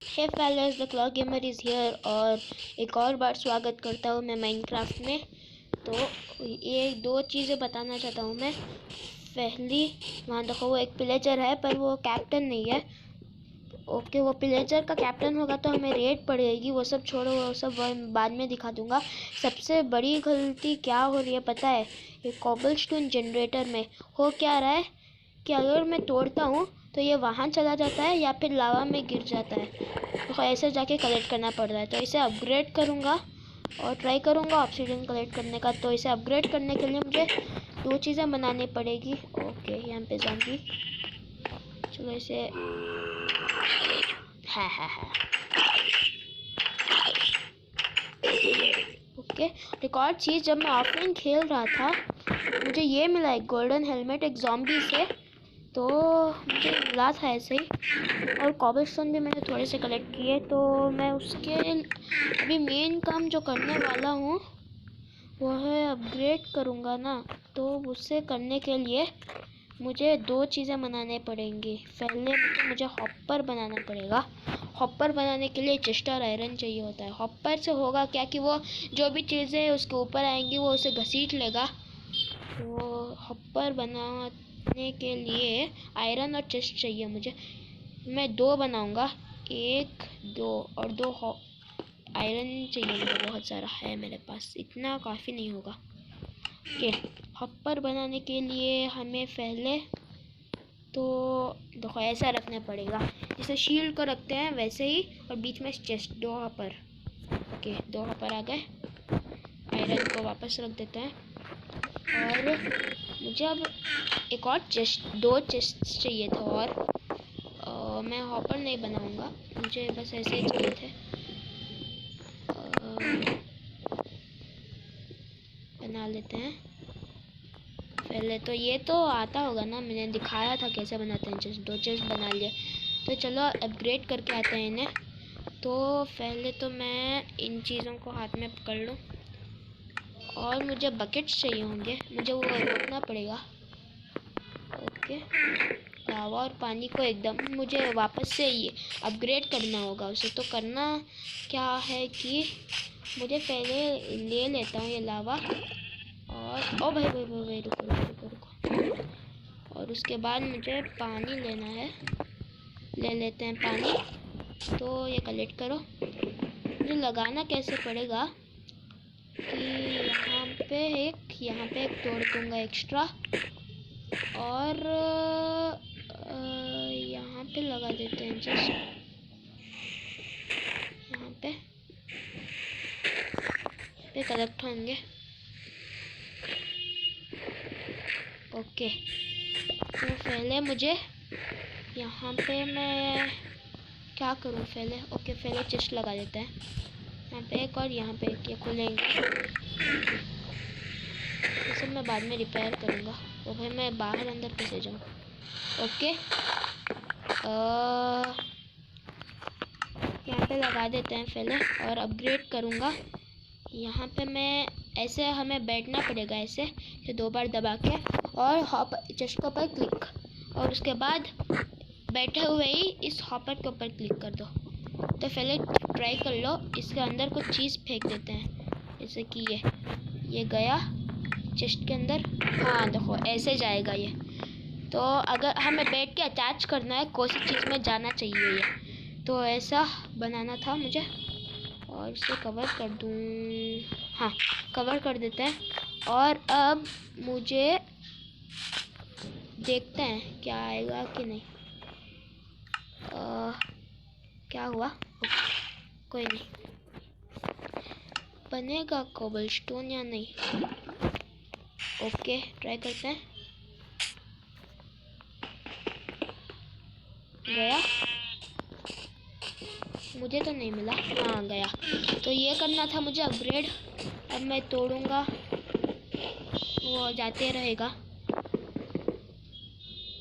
Hey fellas, the clock gamer is here और एक और बार स्वागत करता हूँ मैं माइनक्राफ्ट में। तो ये दो चीज़ें बताना चाहता हूँ मैं। पहली, वहाँ देखो वो एक पिलेजर है पर वो कैप्टन नहीं है। ओके, वो पिलेजर का कैप्टन होगा तो हमें रेड पड़ेगी। वो सब छोड़ो, वो सब बाद में दिखा दूंगा। सबसे बड़ी गलती क्या हो रही है पता है? ये कॉबलस्टोन जनरेटर में हो क्या रहा है कि अगर मैं तोड़ता हूँ तो ये वहाँ चला जाता है या फिर लावा में गिर जाता है। तो ऐसे जाके कलेक्ट करना पड़ रहा है। तो इसे अपग्रेड करूँगा और ट्राई करूँगा ऑब्सीडियन कलेक्ट करने का। तो इसे अपग्रेड करने के लिए मुझे दो चीज़ें बनानी पड़ेगी। ओके, यहाँ पे ज़ॉम्बी, चलो इसे है। ओके, एक और चीज़, जब मैं ऑफलाइन खेल रहा था मुझे ये मिला एक गोल्डन हेलमेट एक ज़ॉम्बी से। तो मुझे मिला था ऐसे ही। और कॉबलस्टोन भी मैंने थोड़े से कलेक्ट किए। तो मैं उसके अभी मेन काम जो करने वाला हूँ वो है अपग्रेड करूँगा ना। तो उससे करने के लिए मुझे दो चीज़ें बनाने पड़ेंगी। पहले मुझे हॉपर बनाना पड़ेगा। हॉपर बनाने के लिए चेस्ट और आयरन चाहिए होता है। हॉपर से होगा क्या कि वो जो भी चीज़ें उसके ऊपर आएंगी वो उसे घसीट लेगा। तो हॉपर बनाने के लिए आयरन और चेस्ट चाहिए मुझे। मैं दो बनाऊंगा, एक दो और दो आयरन चाहिए मुझे। बहुत सारा है मेरे पास, इतना काफ़ी नहीं होगा। ओके, हॉपर बनाने के लिए हमें पहले तो देखो ऐसा रखना पड़ेगा जैसे शील्ड को रखते हैं वैसे ही, और बीच में चेस्ट, दो हॉपर। ओके, दो हॉपर आ गए। आयरन को वापस रख देते हैं। और मुझे अब एक और दो चेस्ट चाहिए था। और मैं हॉपर नहीं बनाऊंगा, मुझे बस ऐसे ही चाहिए थे। बना लेते हैं पहले। तो ये तो आता होगा ना, मैंने दिखाया था कैसे बनाते हैं चेस्ट। दो चेस्ट बना लिए। तो चलो अपग्रेड करके आते हैं इन्हें। तो पहले तो मैं इन चीज़ों को हाथ में पकड़ लूँ। और मुझे बकेट्स चाहिए होंगे, मुझे वो रोकना पड़ेगा। ओके, लावा और पानी को एकदम मुझे वापस से ये अपग्रेड करना होगा उसे। तो करना क्या है कि मुझे पहले ले लेता हूँ ये लावा। और ओ भाई रुको। और उसके बाद मुझे पानी लेना है। ले लेते हैं पानी। तो ये कलेक्ट करो। मुझे लगाना कैसे पड़ेगा कि यहाँ पे एक तोड़ दूंगा एक्स्ट्रा। और यहाँ पे लगा देते हैं जस्ट यहाँ पे कलेक्ट होंगे। ओके, तो पहले मुझे यहाँ पे मैं क्या करूँ पहले? ओके, पहले चेस्ट लगा देते हैं यहाँ पे एक, और यहाँ पे एक। ये खुलेंगे, ये सब मैं बाद में रिपेयर करूँगा। तो भाई मैं बाहर अंदर कैसे जाऊँ? ओके, यहाँ पे लगा देते हैं पहले और अपग्रेड करूँगा। यहाँ पे मैं ऐसे, हमें बैठना पड़ेगा ऐसे, ये दो बार दबा के और हॉपर चेस्ट के ऊपर क्लिक, और उसके बाद बैठे हुए ही इस हॉपर के ऊपर क्लिक कर दो। तो पहले ट्राई कर लो, इसके अंदर कुछ चीज़ फेंक देते हैं जैसे कि ये गया चेस्ट के अंदर। हाँ देखो ऐसे जाएगा ये। तो अगर हमें बैठ के अटैच करना है, कोई सी चीज़ में जाना चाहिए ये। तो ऐसा बनाना था मुझे। और इसे कवर कर दूँ, हाँ कवर कर देते हैं। और अब मुझे देखते हैं क्या आएगा कि नहीं। क्या हुआ? कोई नहीं, बनेगा कोबलस्टोन या नहीं। ओके, ट्राई करते हैं। गया? मुझे तो नहीं मिला। हाँ गया। तो ये करना था मुझे अपग्रेड। अब मैं तोड़ूंगा, वो जाते रहेगा।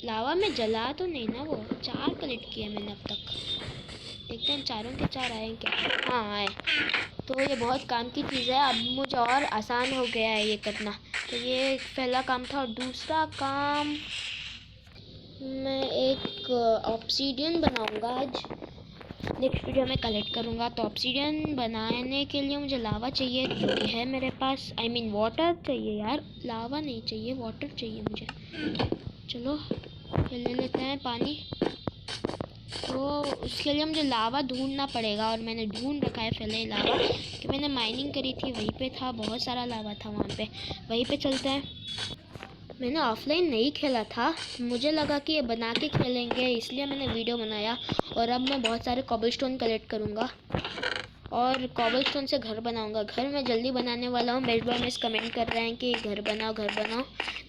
लावा में जला तो नहीं ना? वो 4 कलेक्ट किए मैंने अब तक। देखते हैं चारों के चार आए क्या। हाँ आए। तो ये बहुत काम की चीज़ है। अब मुझे और आसान हो गया है ये करना। तो ये पहला काम था। और दूसरा काम, मैं एक ऑब्सीडियन बनाऊंगा आज। नेक्स्ट वीडियो में कलेक्ट करूँगा। तो ऑब्सीडियन बनाने के लिए मुझे लावा चाहिए, जो कि है मेरे पास। आई मीन वाटर चाहिए यार, लावा नहीं चाहिए, वाटर चाहिए मुझे। चलो ये ले लेते हैं पानी। तो उसके लिए मुझे लावा ढूंढना पड़ेगा, और मैंने ढूंढ रखा है पहले लावा, कि मैंने माइनिंग करी थी, वहीं पे था, बहुत सारा लावा था वहाँ पे। वहीं पे चलते हैं। मैंने ऑफलाइन नहीं खेला था, मुझे लगा कि ये बना के खेलेंगे, इसलिए मैंने वीडियो बनाया। और अब मैं बहुत सारे कॉबलस्टोन कलेक्ट करूँगा और कॉबलस्टोन से घर बनाऊँगा। घर मैं जल्दी बनाने वाला हूँ। मेरे में कमेंट कर रहे हैं कि घर बनाओ,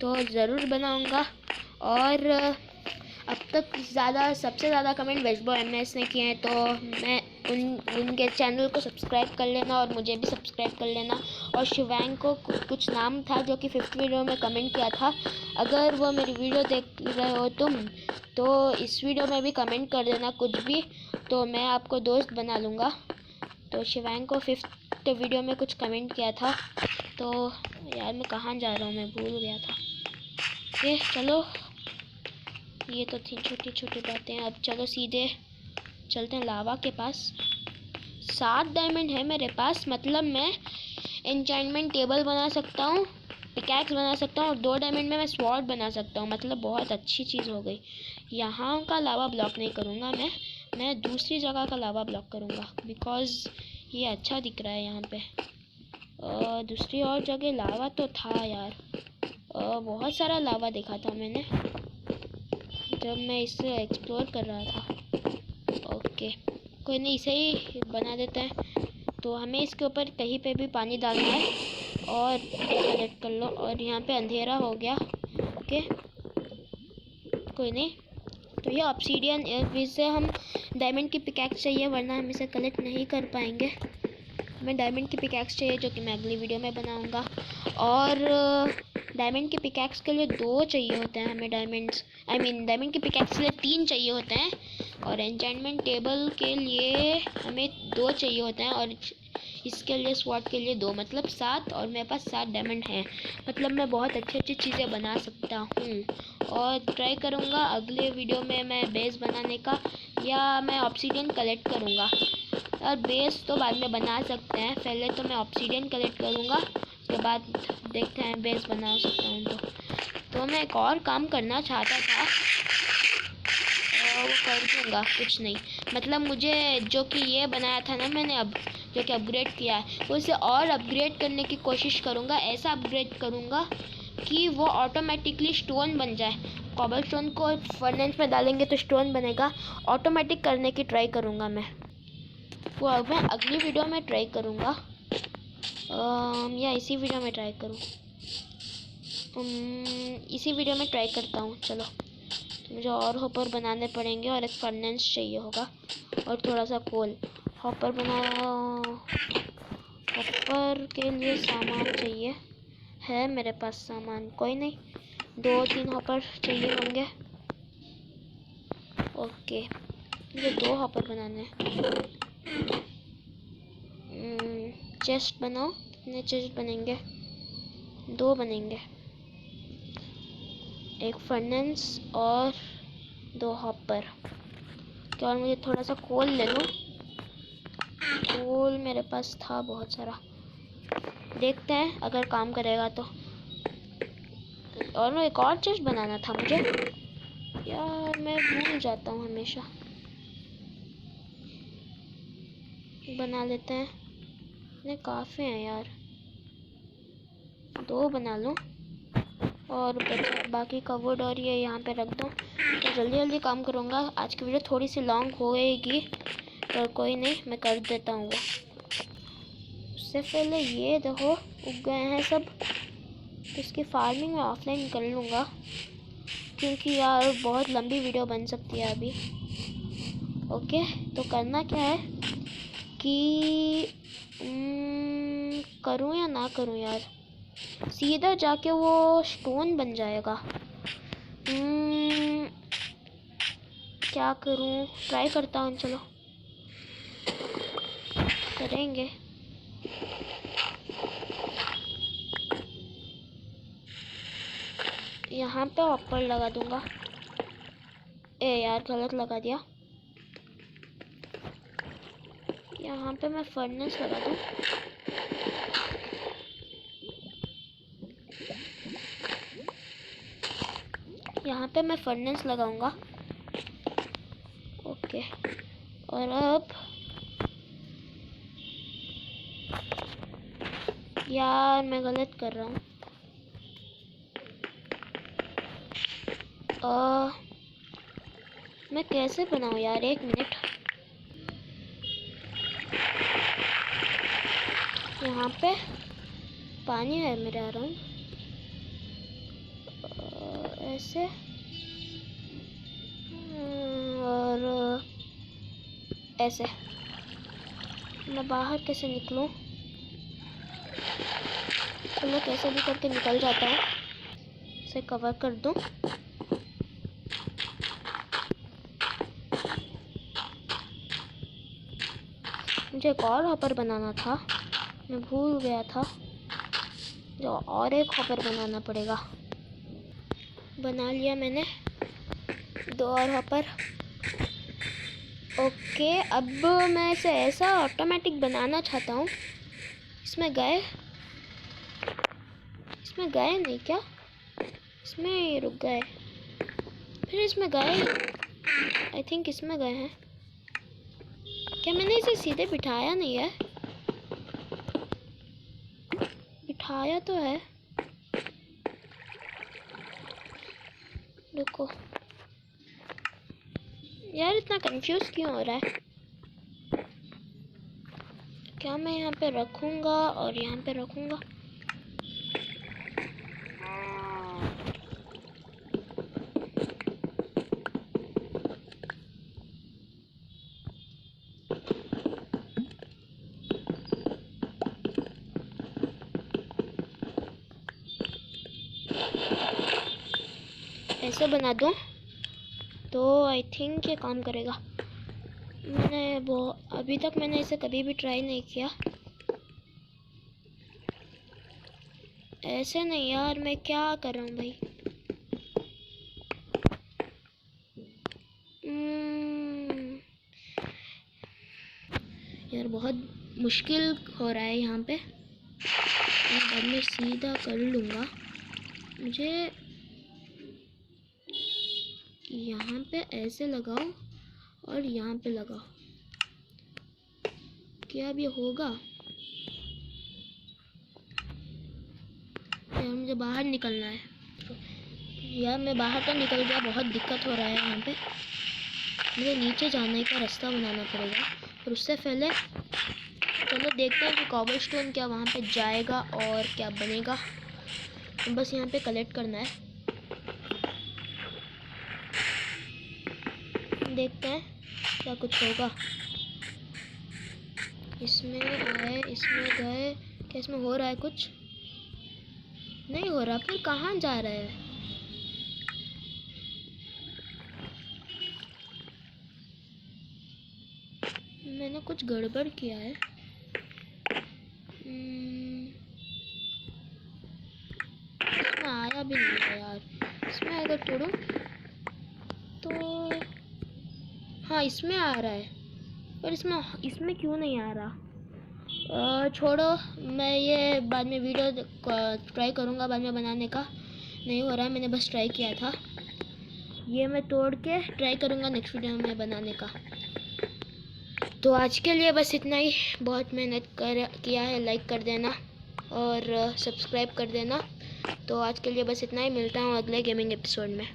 तो ज़रूर बनाऊँगा। और अब तक सबसे ज़्यादा कमेंट वेजबो एमएस ने किए हैं, तो मैं उनके चैनल को सब्सक्राइब कर लेना और मुझे भी सब्सक्राइब कर लेना। और शिवांग को कुछ नाम था जो कि 5th वीडियो में कमेंट किया था। अगर वो मेरी वीडियो देख रहे हो तुम, तो इस वीडियो में भी कमेंट कर देना कुछ भी, तो मैं आपको दोस्त बना लूँगा। तो शिवांग को 5th वीडियो में कुछ कमेंट किया था। तो यार मैं कहाँ जा रहा हूँ, मैं भूल गया था। ये चलो, ये तो थी छोटी छोटी बातें। अब चलो सीधे चलते हैं लावा के पास। 7 डायमंड है मेरे पास, मतलब मैं एन्चेंटमेंट टेबल बना सकता हूँ, पिकैक्स बना सकता हूँ, और 2 डायमंड में मैं स्वॉर्ड बना सकता हूँ। मतलब बहुत अच्छी चीज़ हो गई। यहाँ का लावा ब्लॉक नहीं करूँगा मैं दूसरी जगह का लावा ब्लॉक करूँगा, बिकॉज़ ये अच्छा दिख रहा है यहाँ पे। दूसरी और जगह लावा तो था यार, बहुत सारा लावा देखा था मैंने जब मैं इसे एक्सप्लोर कर रहा था। ओके, कोई नहीं, इसे ही बना देते हैं। तो हमें इसके ऊपर कहीं पे भी पानी डालना है। और कलेक्ट कर लो। और यहाँ पे अंधेरा हो गया। ओके, कोई नहीं। तो ये ऑब्सीडियन, इससे हम डायमंड की पिकैक्स चाहिए, वरना हम इसे कलेक्ट नहीं कर पाएंगे। हमें डायमंड की पिकैक्स चाहिए, जो कि मैं अगली वीडियो में बनाऊंगा। और डायमंड की पिकैक्स के लिए 2 चाहिए होते हैं हमें डायमंड्स। आई मीन डायमंड की पिकैक्स के लिए 3 चाहिए होते हैं, और एन्चेंटमेंट टेबल के लिए हमें 2 चाहिए होते हैं, और इसके लिए स्वॉर्ड के लिए 2, मतलब 7। और मेरे पास 7 डायमंड हैं, मतलब मैं बहुत अच्छी अच्छी चीज़ें बना सकता हूँ। और ट्राई करूँगा अगले वीडियो में मैं बेस बनाने का, या मैं ऑब्सीडियन कलेक्ट करूँगा। और बेस तो बाद में बना सकते हैं, पहले तो मैं ऑब्सीडियन कलेक्ट करूँगा, उसके बाद देखते हैं बेस बना सकता हूँ तो मैं एक और काम करना चाहता था, वो कर दूँगा, कुछ नहीं। मतलब मुझे जो कि ये बनाया था ना मैंने, अब जो कि अपग्रेड किया है, उसे और अपग्रेड करने की कोशिश करूँगा। ऐसा अपग्रेड करूँगा कि वो ऑटोमेटिकली स्टोन बन जाए। कॉबलस्टोन को फर्नेस में डालेंगे तो स्टोन बनेगा, ऑटोमेटिक करने की ट्राई करूँगा मैं। वो अब मैं अगली वीडियो में ट्राई करूँगा, या इसी वीडियो में ट्राई करूँ। इसी वीडियो में ट्राई करता हूँ। चलो, तो मुझे और हॉपर बनाने पड़ेंगे, और एक फर्नेस चाहिए होगा, और थोड़ा सा कोल। हॉपर हॉपर के लिए सामान चाहिए, है मेरे पास सामान, कोई नहीं। 2-3 हॉपर चाहिए होंगे। ओके, मुझे 2 हॉपर बनाने हैं। चेस्ट बनाओ। कितने चेस्ट बनेंगे? 2 बनेंगे, एक फर्नेस और 2 हॉपर। और मुझे थोड़ा सा कोल ले लो। कोल मेरे पास था बहुत सारा, देखते हैं अगर काम करेगा तो। और एक और चेस्ट बनाना था मुझे यार, मैं भूल जाता हूँ हमेशा। बना लेते हैं, इतने काफ़ी हैं यार, 2 बना लूँ। और बाकी का वुड और ये यहाँ पे रख दूँ, तो जल्दी जल्दी काम करूँगा। आज की वीडियो थोड़ी सी लॉन्ग होएगी, पर कोई नहीं, मैं कर देता हूँ वो। उससे पहले ये देखो उग गए हैं सब, तो इसकी फार्मिंग मैं ऑफलाइन कर लूँगा, क्योंकि यार बहुत लंबी वीडियो बन सकती है अभी। ओके, तो करना क्या है कि करूँ या ना करूँ यार, सीधा जाके वो स्टोन बन जाएगा। क्या करूँ, ट्राई करता हूँ, चलो करेंगे। यहाँ पे हॉपर लगा दूंगा। ए यार, गलत लगा दिया। यहाँ पे मैं फर्नेस लगा दूँ। यहाँ पे मैं फर्नेस लगाऊंगा। ओके, और अब यार मैं गलत कर रहा हूँ। मैं कैसे बनाऊँ यार, 1 मिनट। यहाँ पे पानी है मेरे अराउंड, ऐसे, और ऐसे। मैं बाहर कैसे निकलूं? चलो कैसे भी करके निकल जाता हूँ। इसे कवर कर दूं। मुझे एक और हॉपर बनाना था, मैं भूल गया था। जो और एक हॉपर बनाना पड़ेगा। बना लिया मैंने 2 और हॉपर। ओके, अब मैं इसे ऐसा ऑटोमेटिक बनाना चाहता हूँ। इसमें गए नहीं क्या? इसमें रुक गए, फिर इसमें गए। आई थिंक इसमें गए हैं क्या? मैंने इसे सीधे बिठाया नहीं है। बिठाया तो है, रुको यार, इतना कंफ्यूज क्यों हो रहा है? क्या मैं यहाँ पे रखूँगा और यहाँ पे रखूँगा? ऐसे बना दूँ तो आई थिंक ये काम करेगा। अभी तक मैंने इसे कभी भी ट्राई नहीं किया। ऐसे नहीं यार, मैं क्या कर रहा हूँ भाई? यार बहुत मुश्किल हो रहा है यहाँ पे। मैं बाद में सीधा कर लूँगा। मुझे यहाँ पे ऐसे लगाओ और यहाँ पे लगाओ। क्या अब ये होगा? यार मुझे बाहर निकलना है। यार मैं बाहर तो निकल गया, बहुत दिक्कत हो रहा है यहाँ पे। मुझे नीचे जाने का रास्ता बनाना पड़ेगा, और उससे पहले चलो देखते हैं कि कॉबलस्टोन क्या वहाँ पे जाएगा और क्या बनेगा। तो बस यहाँ पे कलेक्ट करना है। देखते हैं क्या कुछ होगा। इसमें आए, इसमें गए, क्या इसमें हो रहा है कुछ? नहीं हो रहा। फिर कहाँ जा रहा है? मैंने कुछ गड़बड़ किया है। इसमें आया भी नहीं है यार। इसमें अगर तोड़ूं तो हाँ, इसमें आ रहा है, पर इसमें क्यों नहीं आ रहा? छोड़ो, मैं ये बाद में वीडियो ट्राई करूँगा बाद में बनाने का। नहीं हो रहा है, मैंने बस ट्राई किया था। ये मैं तोड़ के ट्राई करूँगा नेक्स्ट वीडियो में बनाने का। तो आज के लिए बस इतना ही। बहुत मेहनत किया है। लाइक कर देना और सब्सक्राइब कर देना। तो आज के लिए बस इतना ही। मिलता हूँ अगले गेमिंग एपिसोड में।